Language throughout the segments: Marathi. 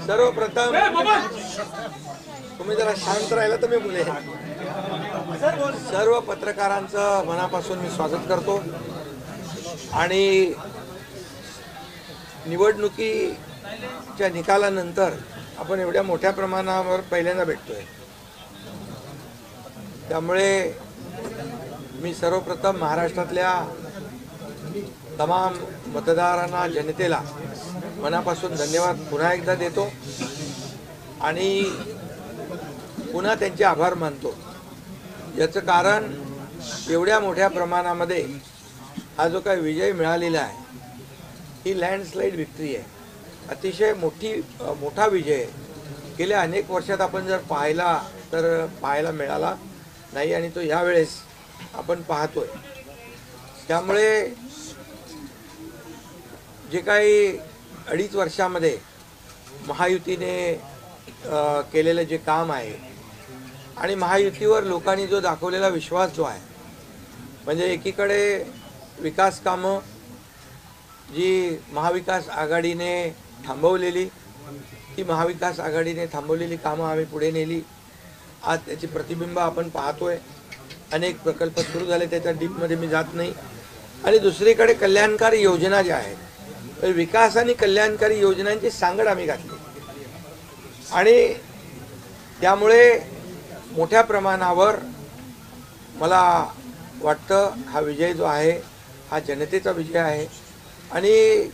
सर्वप्रथम तुम्ही जरा शांत राहिला तर मी बोलेन। सर्व पत्रकारांचं मनापासून मी स्वागत करतो आणि निवडणुकीच्या निकालानंतर आपण एवढ्या मोठ्या प्रमाणावर पहिल्यांदा भेटतोय, त्यामुळे मी सर्वप्रथम महाराष्ट्रातल्या तमाम मतदारांना, जनतेला मनापासून धन्यवाद पुन्हा एकदा देतो आणि पुन्हा त्यांचे आभार मानतो। याचं कारण एवढ्या मोठ्या प्रमाणामध्ये हा जो काही विजय मिळालेला आहे ही लँडस्लाइड विक्ट्री आहे, अतिशय मोठा विजय आहे। गेल्या अनेक वर्षात आपण जर पाहायला मिळाला नाही आणि तो यावेळेस आपण पाहतोय। त्यामुळे जे काही 2.5 वर्षामध्ये महायुतीने केलेलं जे काम आहे आणि महायुतीवर लोकांनी जो दाखवलेला विश्वास जो आहे, म्हणजे एकीकडे विकास कामं जी महाविकास आघाडीने थांबवलेली, ती महाविकास आघाडीने थांबवलेली कामं आम्ही पुढे नेली। आज त्याची प्रतिबिंब आपण पाहतोय, अनेक प्रकल्प सुरू झाले, त्याच्या डीपमध्ये मी जात नाही। आणि दुसरीकडे कल्याणकारी योजना ज्या आहेत, विकास आणि कल्याणकारी योजनांची सांगड आम्ही घातली आणि त्यामुळे मोठ्या प्रमाणावर मला वाटतं हा विजय जो आहे हा जनतेचा विजय आहे। आणि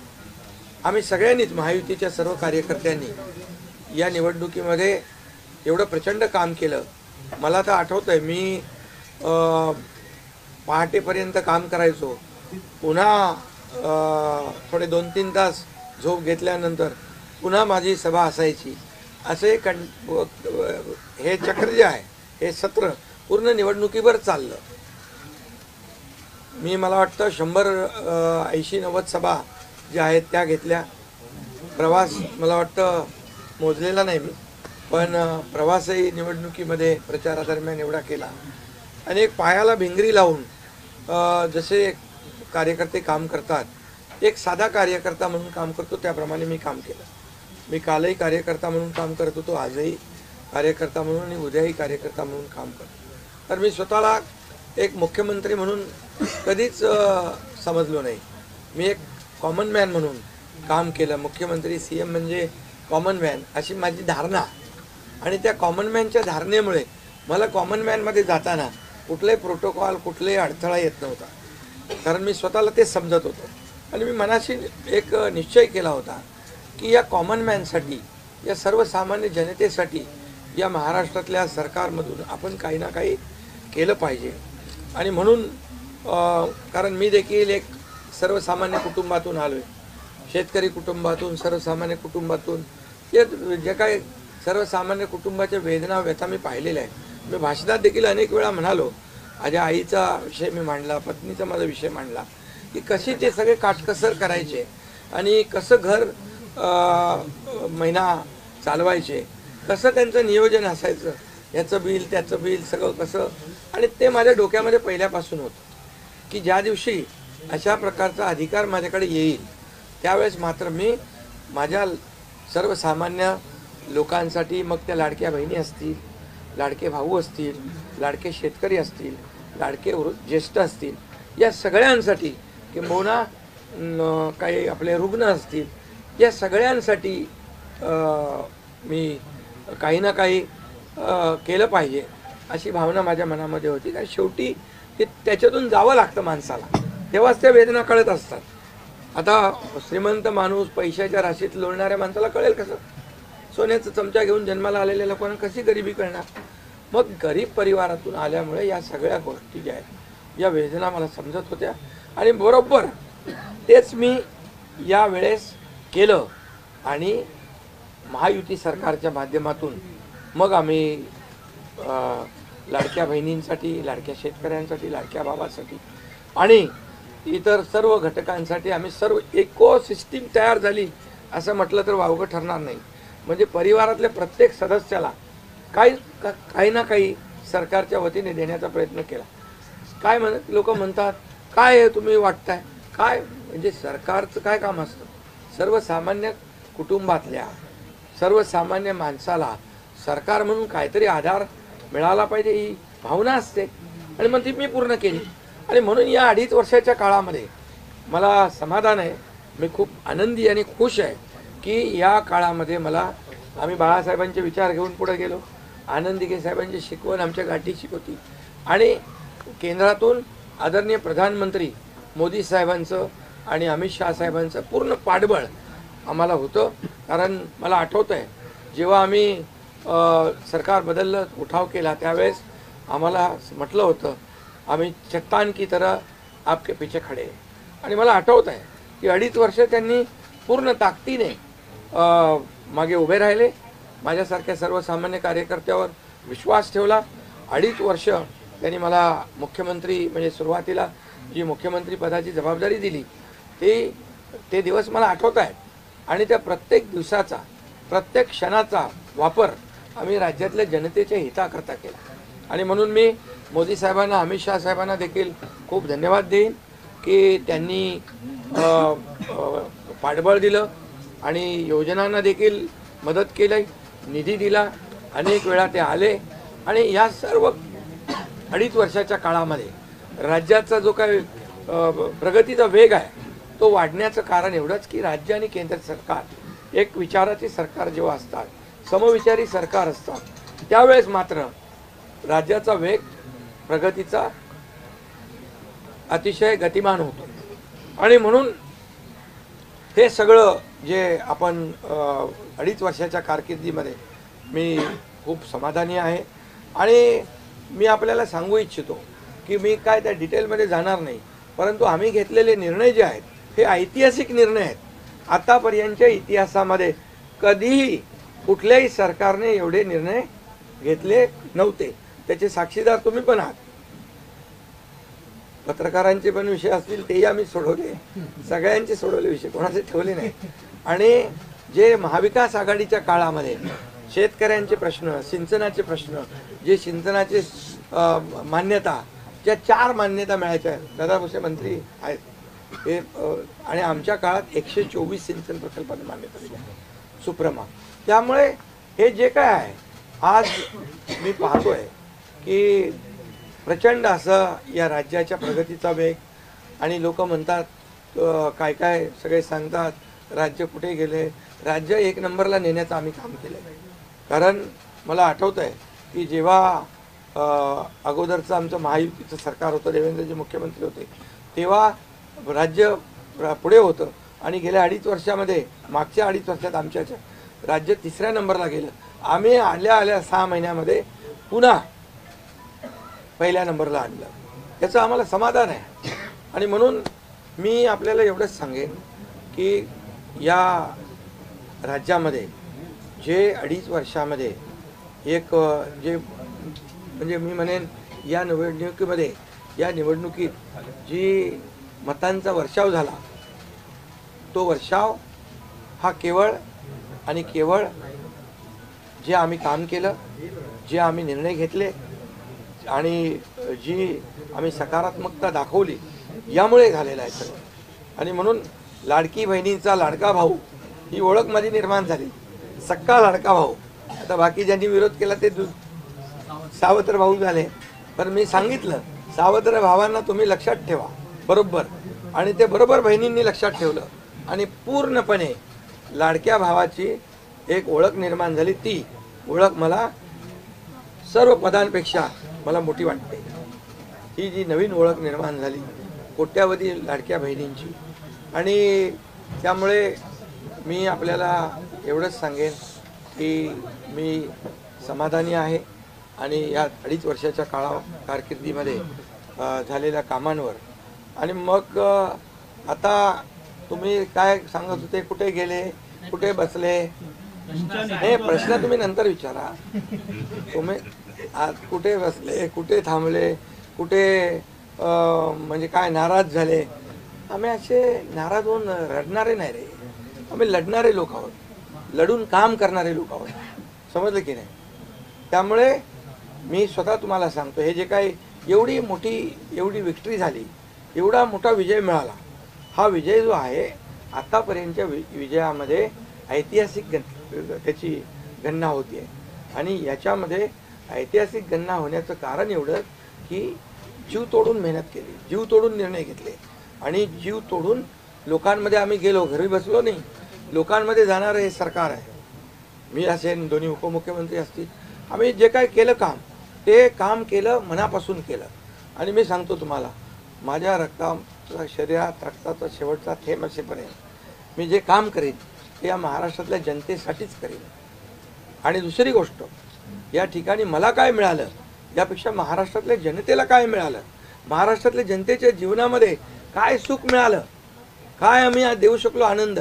आम्ही सगळ्यांनीच, महायुतीच्या सर्व कार्यकर्त्यांनी या निवडणुकीमध्ये एवढं प्रचंड काम केलं। मला तर आठवतंय मी पहाटेपर्यंत काम करायचो, पुन्हा थोडे 2-3 तास झोप घेतल्यानंतर पुन्हा माझी सभा असायची। असे हे चक्र जे आहे, हे सत्र पूर्ण निवडणुकीवर चाललं। मला वाटतं 100-80-90 सभा ज्या आहेत त्या घेतल्या। प्रवास मला वाटतं मोजलेला नाही मी, पण प्रवासही निवडणुकीमध्ये प्रचारादरम्यान एवढा केला। अनेक पायाला भिंगरी लावून जसे कार्यकर्ते काम करतात, एक साधा कार्यकर्ता म्हणून काम करतो त्याप्रमाणे मी काम केलं। मी कालही कार्यकर्ता म्हणून काम करत होतो, आजही कार्यकर्ता म्हणून आणि उद्याही कार्यकर्ता म्हणून काम करतो। तर मी स्वतःला एक मुख्यमंत्री म्हणून कधीच समजलो नाही, मी एक कॉमन मॅन म्हणून काम केलं। मुख्यमंत्री CM म्हणजे कॉमन मॅन अशी माझी धारणा, आणि त्या कॉमन मॅनच्या धारणेमुळे मला कॉमन मॅनमध्ये जाताना कुठलाही प्रोटोकॉल, कुठलाही अडथळा येत नव्हता, कारण मी स्वतःला ते समजत होतो। आणि मी मनाशी एक निश्चय केला होता की या कॉमन मॅनसाठी, या सर्वसामान्य जनतेसाठी या महाराष्ट्रातल्या सरकारमधून आपण काही ना काही केलं पाहिजे। आणि म्हणून कारण मी देखील एक सर्वसामान्य कुटुंबातून आलो आहे, शेतकरी कुटुंबातून, सर्वसामान्य कुटुंबातून, जे काही सर्वसामान्य कुटुंबाच्या वेदना व्यथा मी पाहिलेल्या आहे। मी भाषणात देखील अनेक वेळा म्हणालो, माझ्या आईचा विषय मी मांडला, पत्नीचा माझा विषय मांडला की कशी ते सगळे काटकसर करायचे आणि कसं घर महिना चालवायचे, कसं त्यांचं नियोजन असायचं, याचं बिल त्याचं बिल सगळं कसं। आणि ते माझ्या डोक्यामध्ये पहिल्यापासून होतं की ज्या दिवशी अशा प्रकारचा अधिकार माझ्याकडे येईल त्यावेळेस मात्र मी माझ्या सर्वसामान्य लोकांसाठी, मग त्या लाडक्या बहिणी असतील, लाडके भाऊ असतील, लाडके शेतकरी असतील, लाडके ज्येष्ठ असतील, या सगळ्यांसाठी, किंबहुना काही आपले रुग्ण असतील, या सगळ्यांसाठी मी काही ना काही केलं पाहिजे अशी भावना माझ्या मनामध्ये होती। कारण शेवटी त्याच्यातून जावं लागतं माणसाला, तेव्हाच त्या वेदना कळत असतात। आता श्रीमंत माणूस, पैशाच्या राशीत लोळणाऱ्या माणसाला कळेल कसं? सोन्याचा चमचा घेऊन जन्माला आलेल्या लोकांना कशी गरिबी कळणार? मग गरीब परिवारातून आल्यामुळे या सगळ्या गोष्टी ज्या आहेत, या वेदना मला समजत होत्या आणि बरोबर तेच मी यावेळेस केलं। आणि महायुती सरकारच्या माध्यमातून मग आम्ही लाडक्या बहिणींसाठी, लाडक्या शेतकऱ्यांसाठी, लाडक्या बाबासाठी आणि इतर सर्व घटकांसाठी आम्ही सर्व इकोसिस्टीम तयार झाली असं म्हटलं तर वावगं ठरणार नाही। म्हणजे परिवारातल्या प्रत्येक सदस्याला काही ना काही सरकारच्या वतीने देण्याचा प्रयत्न केला। काय लोक म्हणतात, काय तुम्ही वाटताय काय, म्हणजे सरकारचं काय काम असतं? सर्वसामान्य कुटुंबातल्या सर्वसामान्य माणसाला सरकार म्हणून काहीतरी आधार मिळाला पाहिजे ही भावना असते आणि मग ती मी पूर्ण केली. आणि म्हणून या 2.5 वर्षाच्या काळामध्ये मला समाधान आहे. मी खूप आनंदी आणि खुश आहे की या काळामध्ये आम्ही बाळासाहेबांचे विचार घेऊन पुढे गेलो. आनंद दिघे साहेबांची शिकवण आमच्या गाठीशी होती आणि केंद्रातून आदरणीय प्रधानमंत्री मोदी साहेबांचं आणि अमित शहा साहेबांचं पूर्ण पाठबळ आम्हाला होतं. कारण मला आठवतं आहे जेव्हा आम्ही सरकार बदललं उठाव केला त्यावेळेस आम्हाला म्हटलं होतं आम्ही चट्टान की तरह आपके पीछे खडे. आणि मला आठवत आहे की 2.5 वर्ष त्यांनी पूर्ण ताकदीने मागे उभे राहिले. माझ्यासारख्या सर्वसामान्य कार्यकर्त्यावर विश्वास ठेवला. 2.5 वर्ष त्यांनी मला मुख्यमंत्री म्हणजे सुरुवातीला जी मुख्यमंत्री पदाची जबाबदारी दिली ते दिवस मला आठवत आहेत. आणि त्या प्रत्येक दिवसाचा प्रत्येक क्षणाचा वापर आम्ही राज्यातल्या जनतेच्या हिताकरता केला. आणि म्हणून मी मोदी साहेबांना अमित शहा साहेबांना देखील खूप धन्यवाद देईन की त्यांनी पाठबळ दिलं आणि योजनांना देखील मदत केली, निधी दिला. अनेक वेळा ते आले आणि या सर्व 2.5 वर्षाच्या काळामध्ये राज्याचा जो काही प्रगतीचा वेग आहे तो वाढण्याचं कारण एवढंच की राज्य आणि केंद्र सरकार एक विचाराची सरकार जेव्हा असतात, समविचारी सरकार असतात त्यावेळेस मात्र राज्याचा वेग प्रगतीचा अतिशय गतिमान होतो. आणि म्हणून हे सगळं जे आपण 2.5 वर्षाच्या कारकिर्दीमध्ये मी खूप समाधानी आहे. आणि मी आपल्याला सांगू इच्छितो की मी काय त्या डिटेलमध्ये जाणार नाही, परंतु आम्ही घेतलेले निर्णय जे आहेत हे ऐतिहासिक निर्णय आहेत. आतापर्यंतच्या इतिहासामध्ये कधीही कुठल्याही सरकारने एवढे निर्णय घेतले नव्हते. त्याचे साक्षीदार तुम्ही पण आहात. पत्रकारांचे पण विषय असतील तेही आम्ही सोडवले, सगळ्यांचे सोडवले विषय, कोणाचे ठेवले नाही. आणि जे महाविकास आघाडीच्या काळामध्ये शेतकऱ्यांचे प्रश्न, सिंचनाचे प्रश्न, जे सिंचनाचे मान्यता, ज्या 4 मान्यता मिळायच्या, दादा भुसे मंत्री आहेत हे, आणि आमच्या काळात 124 सिंचन प्रकल्पांना मान्यता दिली सुप्रमा. त्यामुळे हे जे काय आहे आज मी पाहतोय की प्रचंड असं या राज्याच्या प्रगतीचा वेग. आणि लोक म्हणतात काय काय सगळे सांगतात राज्य कुठे गेले. राज्य 1 नंबरला नेण्याचं आम्ही काम केलं. कारण मला आठवतं आहे की जेव्हा अगोदरचं आमचं महायुतीचं सरकार होतं, देवेंद्रजी मुख्यमंत्री होते, तेव्हा राज्य पुढे होतं. आणि गेल्या 2.5 वर्षामध्ये मागच्या 2.5 वर्षात आमच्या राज्य 3ऱ्या नंबरला गेलं. आम्ही आल्या 6 महिन्यामध्ये पुन्हा 1ल्या नंबरला आणलं. याचं आम्हाला समाधान आहे. आणि म्हणून मी आपल्याला एवढंच सांगेन की या राज्यामध्ये जे 2.5 वर्षामध्ये एक जे म्हणजे मी म्हणेन या निवडणुकीत जी मतांचा वर्षाव झाला तो वर्षाव हा केवळ आणि केवळ जे आम्ही काम केलं, जे आम्ही निर्णय घेतले आणि जी आम्ही सकारात्मकता दाखवली यामुळे झालेला आहे सगळं. आणि म्हणून लाडकी बहिणींचा लाडका भाऊ ही ओळख माझी निर्माण झाली. सक्का लाडका भाऊ. आता बाकी ज्यांनी विरोध केला ते सावत्र भाऊ झाले. पण मी सांगितलं सावत्र भावांना तुम्ही लक्षात ठेवा बरोबर. आणि ते बरोबर बहिणींनी लक्षात ठेवलं आणि पूर्णपणे लाडक्या भावाची एक ओळख निर्माण झाली. ती ओळख मला सर्व पदांपेक्षा मला मोठी वाटते. ही जी नवीन ओळख निर्माण झाली कोट्यावधी लाडक्या बहिणींची. आणि त्यामुळे मी आपल्याला एवढंच सांगेन की मी समाधानी आहे आणि या 2.5 वर्षाच्या कारकिर्दीमध्ये झालेल्या कामांवर. आणि मग आता तुम्ही काय सांगत होते, कुठे गेले, कुठे बसले, हे प्रश्न तुम्ही नंतर विचारा. तुम्ही आज कुठे बसले, कुठे थांबले, कुठे म्हणजे काय नाराज झाले. आम्ही असे नाराज होऊन रडणारे नाही रे. आम्ही लढणारे लोक आहोत, लढून काम करणारे लोक आहोत. समजलं की नाही. त्यामुळे मी स्वतः तुम्हाला सांगतो हे जे काही एवढी विक्ट्री झाली, एवढा मोठा विजय मिळाला, हा विजय जो आहे आतापर्यंतच्या विजयामध्ये ऐतिहासिक त्याची गणना होती आहे आणि याच्यामध्ये ऐतिहासिक गणना होण्याचं कारण एवढं की जीव तोडून मेहनत केली, जीव तोडून निर्णय घेतले आणि जीव तोडून लोकांमध्ये आम्ही गेलो, घरी बसलो नाही, लोकांमध्ये जाणारं हे सरकार आहे. मी असेन, दोन्ही उपमुख्यमंत्री असतील, आम्ही जे काय केलं काम ते काम केलं, मनापासून केलं. आणि मी सांगतो तुम्हाला, माझ्या रक्ताचा शरीरात रक्ताचा शेवटचा थेंब असेपर्यंत मी जे काम करेन ते या महाराष्ट्रातल्या जनतेसाठीच करेन. आणि दुसरी गोष्ट, या ठिकाणी मला काय मिळालं यापेक्षा महाराष्ट्रातल्या जनतेला काय मिळालं, महाराष्ट्रातल्या जनतेच्या जीवनामध्ये काय सुख मिळालं, काय आम्ही आज देऊ शकलो आनंद,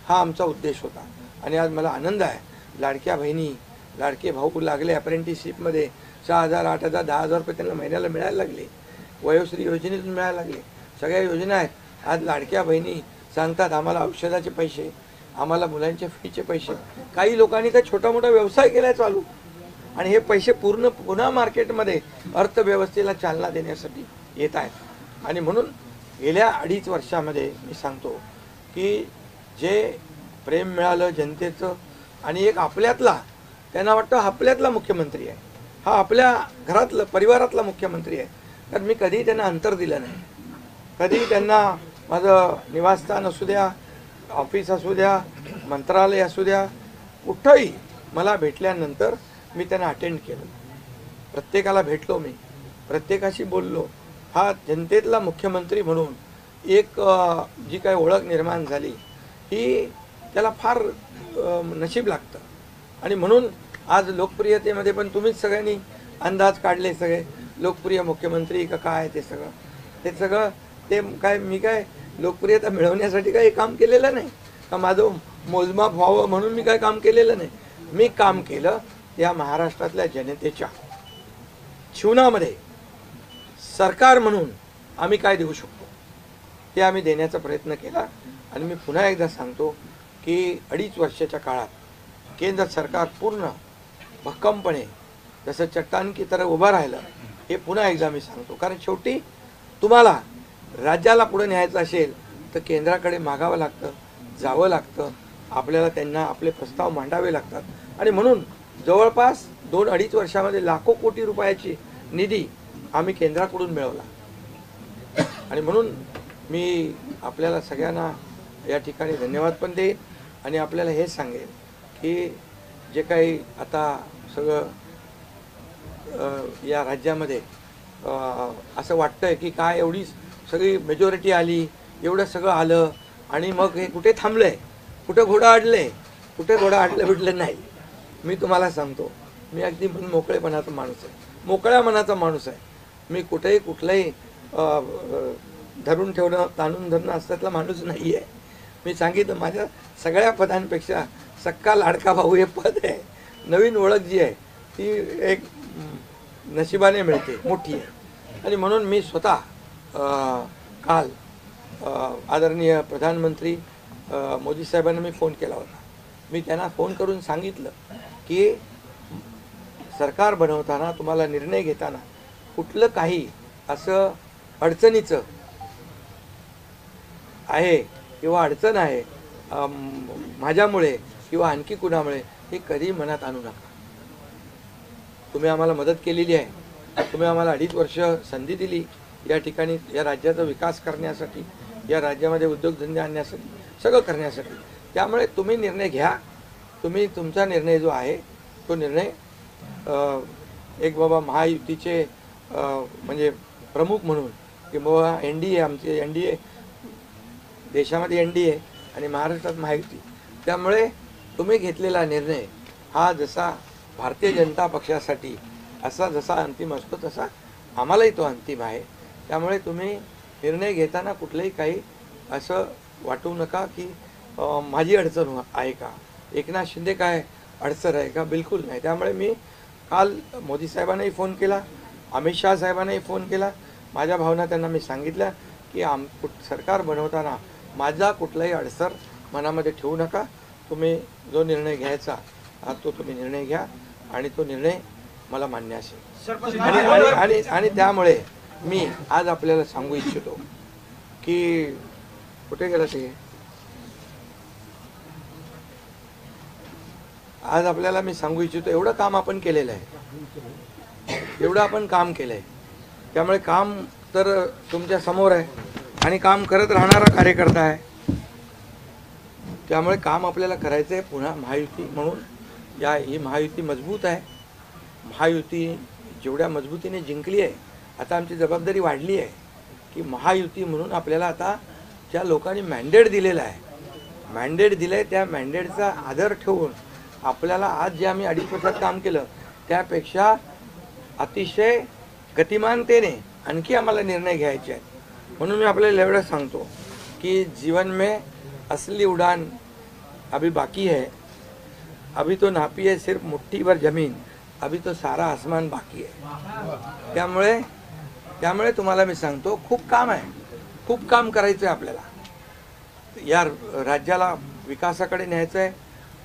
हा आमचा उद्देश होता. आणि आज मला आनंद आहे, लाडक्या बहिणी लाडके भाऊ लागले अप्रेंटिसशिपमध्ये, 6,000 8,000 10,000 रुपये त्यांना महिन्याला मिळायला लागले, वयोश्री योजनेतून मिळायला लागले, सगळ्या योजना आहेत. आज लाडक्या बहिणी सांगतात आम्हाला औषधाचे पैसे, आम्हाला मुलांच्या फीचे पैसे. काही लोकांनी तर छोटा मोठा व्यवसाय केला चालू आणि हे पैसे पुन्हा मार्केटमध्ये अर्थव्यवस्थेला चालना देण्यासाठी येत आहेत. आणि म्हणून गेल्या 2.5 वर्षामध्ये मी सांगतो की जे प्रेम मिळालं जनतेचं आणि एक आपल्यातला, त्यांना वाटतं आपल्यातला मुख्यमंत्री आहे, हा आपल्या घरातला परिवारातला मुख्यमंत्री आहे. तर मी कधीही त्यांना अंतर दिलं नाही, कधीही त्यांना माझं निवासस्थान असू द्या, ऑफिस असू द्या, मंत्रालय असू द्या, कुठंही मला भेटल्यानंतर मी त्यांना अटेंड केलं, प्रत्येकाला भेटलो, मी प्रत्येकाशी बोललो. हा जनतेतला मुख्यमंत्री म्हणून एक जी काही ओळख निर्माण झाली ही त्याला फार नशीब लागतं. आणि म्हणून आज लोकप्रियतेमध्ये पण तुम्हीच सगळ्यांनी अंदाज काढले, सगळे लोकप्रिय मुख्यमंत्री का काय, ते सगळं ते काय, मी काय लोकप्रियता मिळवण्यासाठी काही काम केलेलं नाही का, माझं मोजमाप व्हावं म्हणून मी काय काम केलेलं नाही. मी काम केलं या महाराष्ट्रातल्या जनतेच्या जीवनामध्ये सरकार म्हणून आम्ही काय देऊ शकतो ते आम्ही देण्याचा प्रयत्न केला. आणि मी पुन्हा एकदा सांगतो की 2.5 वर्षाच्या काळात केंद्र सरकार पूर्ण भक्कमपणे जसं चट्टान की तरह उभं राहिलं, हे पुन्हा एकदा मी सांगतो. कारण शेवटी तुम्हाला राज्याला पुढे न्यायचं असेल तर केंद्राकडे मागावं लागतं, जावं लागतं, आपल्याला त्यांना आपले प्रस्ताव मांडावे लागतात. आणि म्हणून जवळपास 2-2.5 वर्षामध्ये लाखो कोटी रुपयाची निधी आम्ही केंद्राकडून मिळवला. आणि म्हणून मी आपल्याला सगळ्यांना या ठिकाणी धन्यवाद पण देईन आणि आपल्याला हे सांगेन की जे काही आता सगळं या राज्यामध्ये असं वाटतंय की काय एवढी सगळी मेजॉरिटी आली, एवढं सगळं आलं आणि मग हे कुठे थांबलंय, कुठं घोडं अडलंय, कुठे घोडं अडलं बिडलं नाही. मी तुम्हाला सांगतो, मी अगदी मोकळेपणाचा माणूस आहे, मोकळ्या मनाचा माणूस आहे. मी कुठेही कुठलंही धरून ठेवणं, ताणून धरणं असल्यातला माणूस नाही आहे. मी सांगितलं, माझ्या सगळ्या पदांपेक्षा सक्का लाडका भाऊ हे पद आहे. नवीन ओळख जी आहे ती एक नशिबाने मिळते, मोठी आहे. आणि म्हणून मी स्वतः काल आदरणीय प्रधानमंत्री मोदी साहेबांना मी फोन केला होता. मी त्यांना फोन करून सांगितलं की सरकार बनवताना, तुम्हाला निर्णय घेताना कुठलं काही असं अडचणीचं आहे किंवा अडचण आहे माझ्यामुळे किंवा आणखी कुणामुळे, हे कधी मनात आणू नका. तुम्ही आम्हाला मदत केलेली आहे, तुम्ही आम्हाला 2.5 वर्ष संधी दिली या ठिकाणी या राज्याचा विकास करण्यासाठी, या राज्यामध्ये उद्योगधंदे आणण्यासाठी, सगळं करण्यासाठी. त्यामुळे तुम्ही निर्णय घ्या. तुम्ही तुमचा निर्णय जो आहे तो निर्णय एक बाबा महायुतीचे म्हणजे प्रमुख म्हणून की बाबा NDA, आमचे NDA, देशामध्ये NDA आणि महाराष्ट्रात महायुती. त्यामुळे तुम्ही घेतलेला निर्णय हा जसा भारतीय जनता पक्षासाठी असा जसा अंतिम असतो तसा आम्हालाही तो अंतिम आहे. त्यामुळे तुम्ही निर्णय घेताना कुठलंही काही असं वाटू नका की माझी अडचण आहे का, एकनाथ शिंदे काय अडचण आहे का, बिलकुल नाही. त्यामुळे मी काल मोदी साहेबांनाही फोन केला, अमित शाह साहेबांनाही फोन केला. माझ्या भावना त्यांना मी सांगितल्या की सरकार बनवताना माझा कुठलाही अडसर मनामध्ये ठेवू नका. तुम्ही जो निर्णय घ्यायचा तो तुम्ही निर्णय घ्या आणि तो निर्णय मला मान्य असेल. आणि त्यामुळे मी आज आपल्याला सांगू इच्छितो की कुठे गेला ते आज आपल्याला मी सांगू इच्छितो, एवढं काम आपण केलेलं आहे, एवढं आपण काम केलं आहे. त्यामुळे काम तर तुमच्या समोर आहे आणि काम करत राहणारा कार्यकर्ता आहे. त्यामुळे काम आपल्याला करायचं आहे. पुन्हा महायुती म्हणून ही महायुती मजबूत आहे. महायुती जेवढ्या मजबूतीने जिंकली आहे, आता आमची जबाबदारी वाढली आहे की महायुती म्हणून आपल्याला आता ज्या लोकांनी मॅन्डेट दिलेला आहे, मॅन्डेट दिलं आहे, त्या मॅन्डेटचा आदर ठेवून आपल्याला आज जे आम्ही 2.5 वर्षात काम केलं त्यापेक्षा अतिशय गतिमानतेने आणखी आम्हाला निर्णय घ्यायचे आहेत. म्हणून मी आपल्याला एवढं सांगतो कि जीवन में असली उड़ान अभी बाकी है. अभी तो नापी है सिर्फ मुट्ठी भर जमीन, अभी तो सारा आसमान बाकी है. त्यामुळे तुम्हाला मी सांगतो, खूप काम आहे, खूप काम करायचं आहे आपल्याला. या राज्याला विकासाकडे न्यायचं आहे.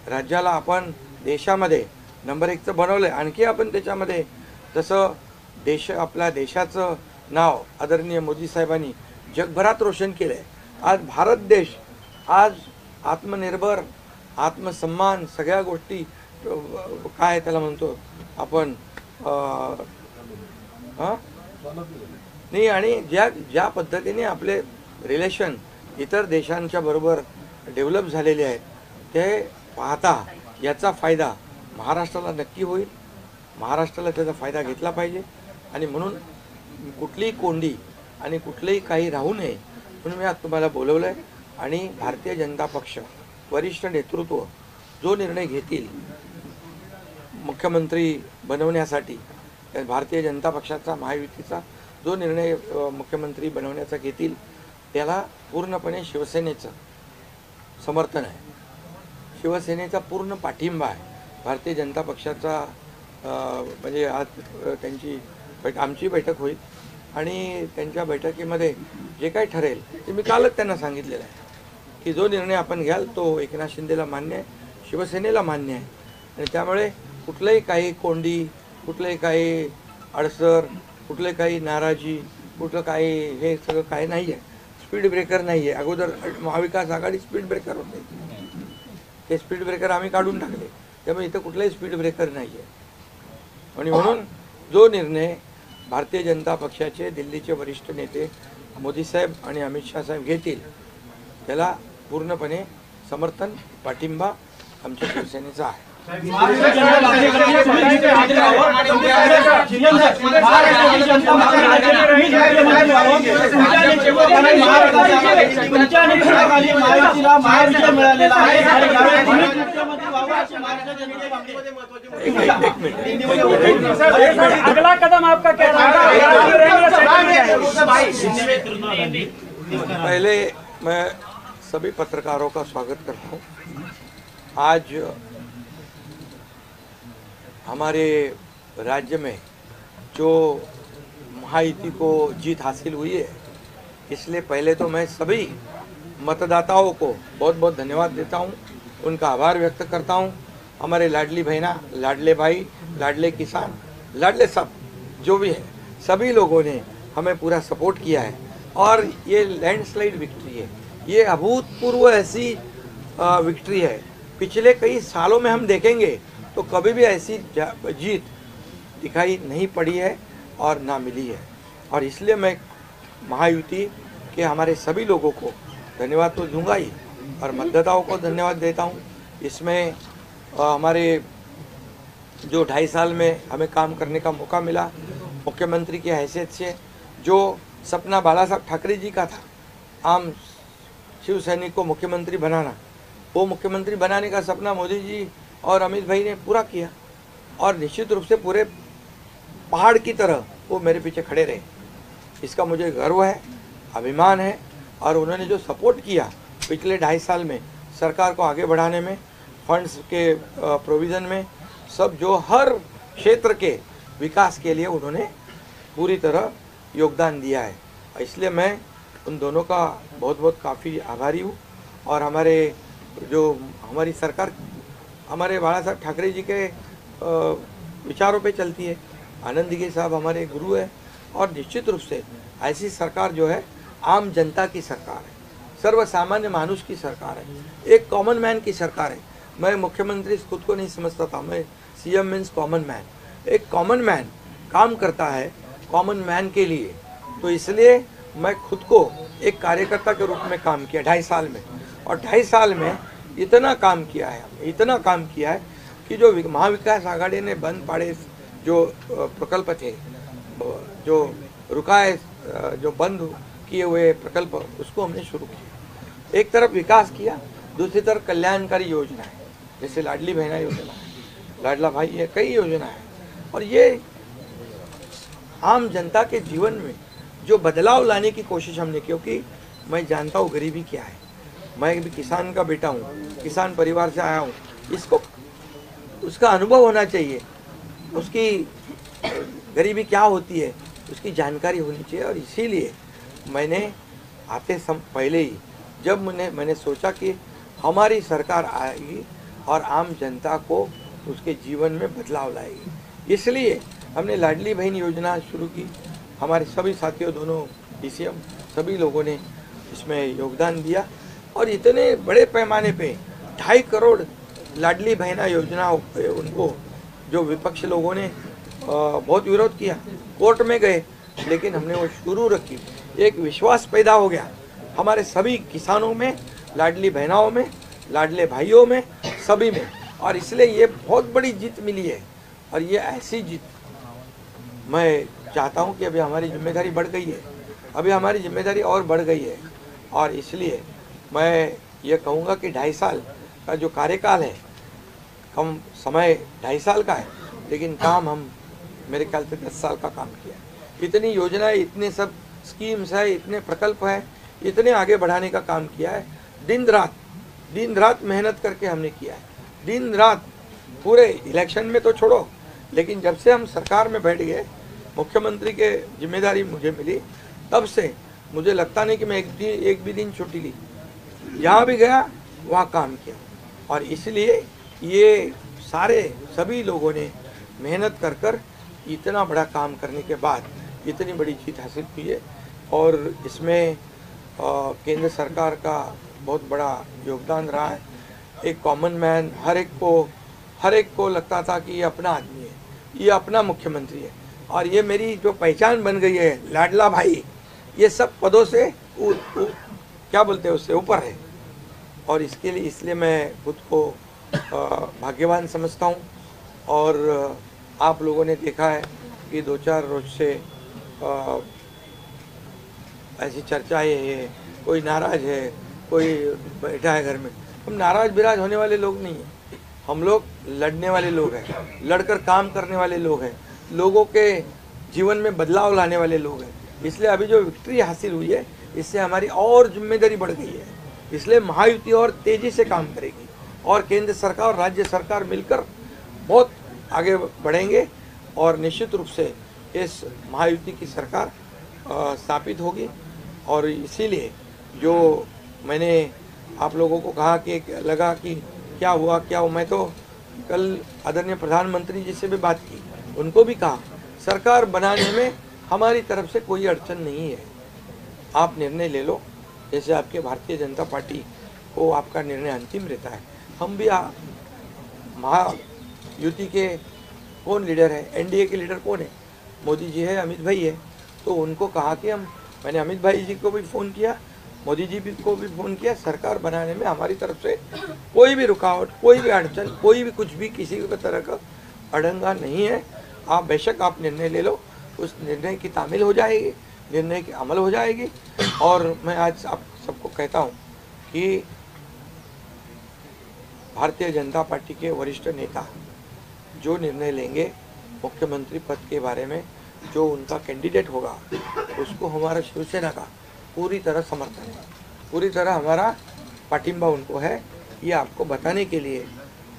राज्याला आपण देशामध्ये नंबर 1चं बनवलं आहे. आणखी आपण त्याच्यामध्ये जसं आपल्या देशाचं नाव आदरणीय मोदी साहेबांनी जगभरात रोशन केलं आहे. आज भारत देश आज आत्मनिर्भर, आत्मसन्मान सगळ्या गोष्टी काय त्याला म्हणतो आपण नाही, आणि ज्या पद्धतीने आपले रिलेशन इतर देशांच्या बरोबर डेव्हलप झालेले आहेत ते पाहता याचा फायदा महाराष्ट्राला नक्की होईल. महाराष्ट्राला त्याचा फायदा घेतला पाहिजे आणि म्हणून कुठलीही कोंडी आणि कुठलेही काही राहू नये म्हणून मी आज तुम्हाला बोलवलं आहे. आणि भारतीय जनता पक्ष वरिष्ठ नेतृत्व जो निर्णय घेतील मुख्यमंत्री बनवण्यासाठी, भारतीय जनता पक्षाचा महायुतीचा जो निर्णय मुख्यमंत्री बनवण्याचा घेतील त्याला पूर्णपणे शिवसेनेचं समर्थन आहे, शिवसेनेचा पूर्ण पाठिंबा आहे. भारतीय जनता पक्षाचा म्हणजे आज आमची बैठक होईल आणि त्यांच्या बैठकीमध्ये जे काही ठरेल ते मी कालच त्यांना सांगितलेलं आहे की जो निर्णय आपण घ्याल तो एकनाथ शिंदेला मान्य आहे, शिवसेनेला मान्य आहे. आणि त्यामुळे कुठलंही काही कोंडी, कुठलंही काही अडसर, कुठले काही नाराजी, कुठलं काही हे सगळं काही नाही आहे. स्पीड ब्रेकर नाही आहे. अगोदर महाविकास आघाडी स्पीड ब्रेकर होते, ते स्पीड ब्रेकर आम्ही काढून टाकले. त्यामुळे इथं कुठलाही स्पीड ब्रेकर नाही आहे. आणि म्हणून जो निर्णय भारतीय जनता पक्षाचे दिल्लीचे वरिष्ठ नेते मोदी साहेब आणि अमित शाह साहेब घेतील त्याला पूर्णपणे समर्थन, पाठिंबा आमच्या शिवसेनेचा आहे. अगला कदम आपका क्या पहले मैं सभी पत्रकारों का स्वागत करता हूँ. आज हमारे राज्य में जो महायुति को जीत हासिल हुई है, इसलिए पहले तो मैं सभी मतदाताओं को बहुत बहुत धन्यवाद देता हूँ, उनका आभार व्यक्त करता हूँ. हमारे लाडली बहना, लाडले भाई, लाडले किसान, लाडले सब जो भी है, सभी लोगों ने हमें पूरा सपोर्ट किया है और ये लैंडस्लाइड विक्ट्री है. ये अभूतपूर्व ऐसी विक्ट्री है. पिछले कई सालों में हम देखेंगे तो कभी भी ऐसी जीत दिखाई नहीं पड़ी है और ना मिली है. और इसलिए मैं महायुति के हमारे सभी लोगों को धन्यवाद तो दूंगा ही और मतदाताओं को धन्यवाद देता हूँ. इसमें हमारे जो 2.5 साल में हमें काम करने का मौका मिला, मुख्यमंत्री की हैसियत से जो सपना बाला साहब ठाकरे जी का था, आम शिव सैनिक को मुख्यमंत्री बनाना, वो मुख्यमंत्री बनाने का सपना मोदी जी और अमित भाई ने पूरा किया. और निश्चित रूप से पूरे पहाड़ की तरह वो मेरे पीछे खड़े रहे. इसका मुझे गर्व है, अभिमान है. और उन्होंने जो सपोर्ट किया पिछले 2.5 साल में सरकार को आगे बढ़ाने में, फंड्स के प्रोविज़न में, सब जो हर क्षेत्र के विकास के लिए उन्होंने पूरी तरह योगदान दिया है. इसलिए मैं उन दोनों का बहुत बहुत काफ़ी आभारी हूँ. और हमारे जो हमारी सरकार हमारे बाला साहब ठाकरे जी के विचारों पे चलती है. आनंद दिघे साहब हमारे गुरु है. और निश्चित रूप से ऐसी सरकार जो है आम जनता की सरकार है, सर्वसामान्य मानुष की सरकार है, एक कॉमन मैन की सरकार है. मैं मुख्यमंत्री खुद को नहीं समझता था, मैं सीएम मीन्स कॉमन मैन। एक कॉमन मैन काम करता है कॉमन मैन के लिए, तो इसलिए मैं खुद को एक कार्यकर्ता के रूप में काम किया 2.5 साल में। और 2.5 साल में इतना काम किया है, इतना काम किया है कि जो महाविकास आघाड़ी ने बंद पाड़े जो प्रकल्प थे, जो रुकाए, जो बंद किए हुए प्रकल्प, उसको हमने शुरू किया। एक तरफ विकास किया, दूसरी तरफ कल्याणकारी योजना है, जैसे लाडली बहना योजना है, लाडला भाई है, कई योजना है। और ये आम जनता के जीवन में जो बदलाव लाने की कोशिश हमने, क्योंकि मैं जानता हूँ गरीबी क्या है, मैं भी किसान का बेटा हूँ, किसान परिवार से आया हूँ, इसको उसका अनुभव होना चाहिए, उसकी गरीबी क्या होती है उसकी जानकारी होनी चाहिए। और इसीलिए मैंने आते पहले ही जब मैंने सोचा कि हमारी सरकार आएगी और आम जनता को उसके जीवन में बदलाव लाएगी, इसलिए हमने लाडली बहन योजना शुरू की। हमारे सभी साथियों, दोनों डीसीएम, सभी लोगों ने इसमें योगदान दिया और इतने बड़े पैमाने पे 2.5 करोड़ लाडली बहना योजना उनको, जो विपक्ष लोगों ने बहुत विरोध किया, कोर्ट में गए, लेकिन हमने वो शुरू रखी। एक विश्वास पैदा हो गया हमारे सभी किसानों में, लाडली बहनाओं में, लाडले भाइयों में, सभी में, और इसलिए ये बहुत बड़ी जीत मिली है। और ये ऐसी जीत मैं चाहता हूँ कि अभी हमारी जिम्मेदारी बढ़ गई है, अभी हमारी जिम्मेदारी और बढ़ गई है। और इसलिए मैं ये कहूँगा कि 2.5 साल का जो कार्यकाल है, कम समय 2.5 साल का है, लेकिन काम हम मेरे ख्याल से 10 साल का काम किया। इतनी योजनाएं, इतने सब स्कीम्स है, इतने प्रकल्प है, इतने आगे बढ़ाने का काम किया है। दिन रात मेहनत करके हमने किया है, दिन रात। पूरे इलेक्शन में तो छोड़ो, लेकिन जब से हम सरकार में बैठ गए, मुख्यमंत्री के जिम्मेदारी मुझे मिली, तब से मुझे लगता नहीं कि मैं एक भी दिन छुट्टी ली। जहाँ भी गया वहाँ काम किया। और इसलिए ये सभी लोगों ने मेहनत कर इतना बड़ा काम करने के बाद इतनी बड़ी जीत हासिल की है। और इसमें केंद्र सरकार का बहुत बड़ा योगदान रहा है। एक कॉमन मैन, हर एक को लगता था कि ये अपना आदमी है, ये अपना मुख्यमंत्री है, और ये मेरी जो पहचान बन गई है, लाडला भाई, ये सब पदों से क्या बोलते हैं, उससे ऊपर है। और इसलिए मैं खुद को भाग्यवान समझता हूँ। और आप लोगों ने देखा है कि 2-4 रोज से ऐसी चर्चाएं है, कोई नाराज है, कोई बैठा है घर में। हम नाराज बिराज होने वाले लोग नहीं हैं, हम लोग लड़ने वाले लोग हैं, लड़कर काम करने वाले लोग हैं, लोगों के जीवन में बदलाव लाने वाले लोग हैं। इसलिए अभी जो विक्ट्री हासिल हुई है, इससे हमारी और जिम्मेदारी बढ़ गई है। इसलिए महायुति और तेजी से काम करेगी और केंद्र सरकार और राज्य सरकार मिलकर बहुत आगे बढ़ेंगे और निश्चित रूप से इस महायुति की सरकार स्थापित होगी। और इसीलिए जो मैंने आप लोगों को कहा कि लगा कि क्या हुआ, मैं तो कल आदरणीय प्रधानमंत्री जी से भी बात की, उनको भी कहा सरकार बनाने में हमारी तरफ से कोई अड़चन नहीं है, आप निर्णय ले लो। जैसे आपके भारतीय जनता पार्टी को आपका निर्णय अंतिम रहता है, हम भी महायुति के कौन लीडर है, एनडीए के लीडर कौन है, मोदी जी है, अमित भाई है। तो उनको कहा कि मैंने अमित भाई जी को भी फ़ोन किया, मोदी जी को भी फ़ोन किया, सरकार बनाने में हमारी तरफ से कोई भी रुकावट, कोई भी अड़चन, कोई भी कुछ भी किसी भी तरह का अड़ंगा नहीं है। आप बेशक आप निर्णय ले लो, उस निर्णय की तामील हो जाएगी, निर्णय की अमल हो जाएगी। और मैं आज आप सबको कहता हूँ कि भारतीय जनता पार्टी के वरिष्ठ नेता जो निर्णय लेंगे मुख्यमंत्री पद के बारे में, जो उनका कैंडिडेट होगा, उसको हमारा शिवसेना का पूरी तरह समर्थन है, पूरी तरह हमारा पाठिंबा उनको है। ये आपको बताने के लिए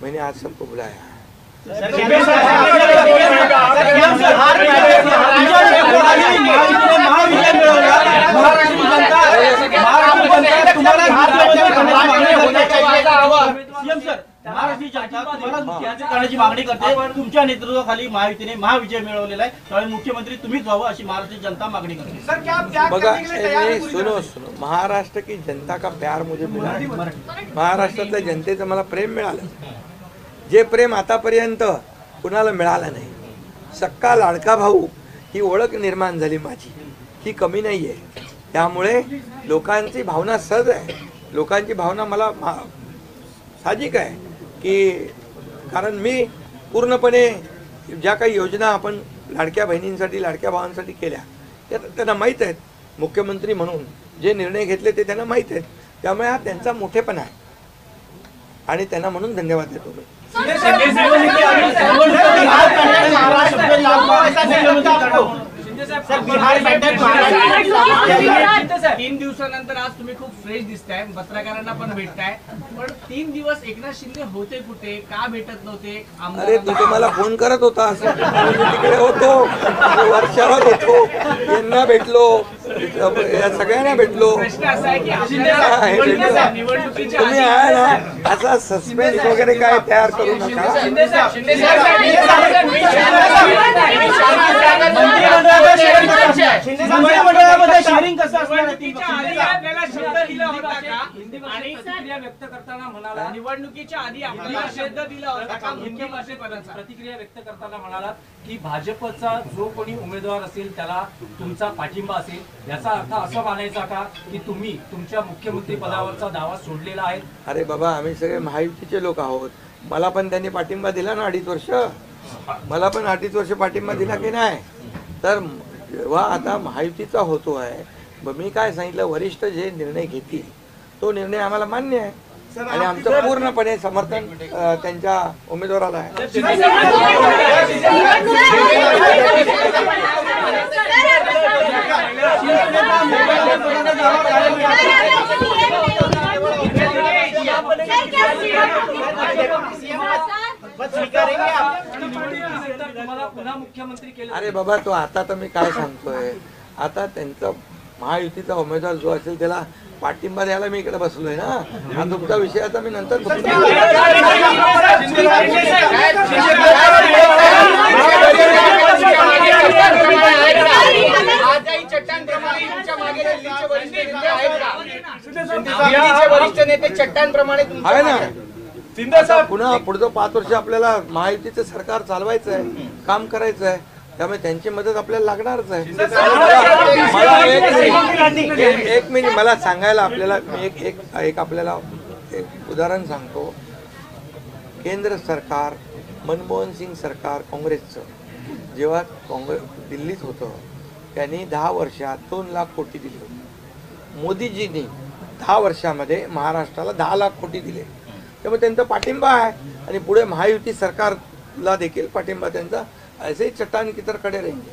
मैंने आज सबको बुलाया है। तुम्हारा कदम सर, महाराष्ट्राची जनता तुम्हाला मुख्यमंत्री करण्याची मागणी करते. तुमच्या नेतृत्वाखाली महायुतीने महाविजय मिळवलेला आहे. त्यामुळे मुख्यमंत्री तुम्हीच व्हावं अशी महाराष्ट्राची जनता मागणी करते. बघा सुनो महाराष्ट्र की जनता का प्यार मुझे मिळाला. महाराष्ट्रातल्या जनतेचं मला प्रेम मिळालं, जे प्रेम आतापर्यंत कुणाला मिळालं नाही. सक्का लाडका भाऊ ही ओळख निर्माण झाली माझी, ही कमी नाही आहे. त्यामुळे लोकांची भावना सहज आहे, लोकांची भावना मला साहजिक आहे की कारण मी पूर्णपणे ज्या काही योजना आपण लाडक्या बहिणींसाठी लाडक्या भावांसाठी केल्या त्या त्यांना माहीत आहेत. मुख्यमंत्री म्हणून जे निर्णय घेतले ते त्यांना माहीत आहेत. त्यामुळे हा त्यांचा मोठेपणा आहे आणि त्यांना म्हणून धन्यवाद देतो मी. 3 दिवसानंतर आज तुम्ही खूप फ्रेश दिसताय, पत्रकारांना पण भेटताय. पण 3 दिवस एकनाथ शिंदे होते कुठे, का भेटत नव्हते? अरे तू मला फोन करत होता, तिकडे होतो, वर्षावर होतो, यांना भेटलो, या सगळ्यांना भेटलो. प्रश्न असा आहे की तुम्ही आहे ना असा सस्पेन्स वगैरे काय तयार करू नका. शेअरिंग कसं असणार? प्रतिक्रिया व्यक्त करताना म्हणाला, निवडणुकीच्या आधी आपल्याला शब्द दिला होता का मुख्यमंत्रीपदाचा? प्रतिक्रिया व्यक्त करताना म्हणाला की भाजपचा जो कोणी उमेदवार असेल त्याला तुमचा पाठिंबा असेल. याचा अर्थ असं मानायचा का की तुम्ही तुमच्या मुख्यमंत्री पदावरचा दावा सोडलेला आहे? अरे बाबा आम्ही सगळे महायुतीचे लोक आहोत. मला पण त्यांनी पाठिंबा दिला ना 2.5 वर्ष. मला पण 2.5 वर्ष पाठिंबा दिला की नाही. तर जेव्हा आता महायुतीचा होतो आहे, मी काय सांगितलं, वरिष्ठ जे निर्णय घेतील तो निर्णय आम्हाला मान्य आहे आणि आमचं पूर्णपणे समर्थन त्यांच्या उमेदवाराला आहे. पुन्हा मुख्यमंत्री केलं. अरे बाबा तो आता तर मी काय सांगतोय, आता त्यांचा महायुतीचा उमेदवार जो असेल त्याला पाठिंबा द्यायला मी इकडे बसलोय ना. हा तुमचा विषय आता मी नंतर आहे ना. पुन्हा पुढचं 5 वर्ष आपल्याला महायुतीचं सरकार चालवायचं आहे, काम करायचं आहे. त्यामुळे त्यांची मदत आपल्याला लागणारच आहे. मला एक मिनिट मला सांगायला आपल्याला मी एक आपल्याला एक उदाहरण सांगतो. केंद्र सरकार, मनमोहन सिंग सरकार काँग्रेसचं जेव्हा दिल्लीत होतं त्यांनी 10 वर्षात 2 लाख कोटी दिले होते. मोदीजींनी 10 वर्षामध्ये महाराष्ट्राला 10 लाख कोटी दिले. त्यामुळे त्यांचा पाठिंबा आहे आणि पुढे महायुती सरकारला देखील पाठिंबा त्यांचा ऐसे ही चट्टान की तरह खड़े रहेंगे.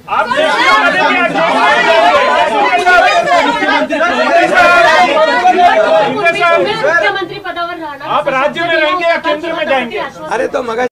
मुख्यमंत्री पदावर राहणार, आप राज्य में रहेंगे या केंद्र में जाएंगे? अरे तो मगा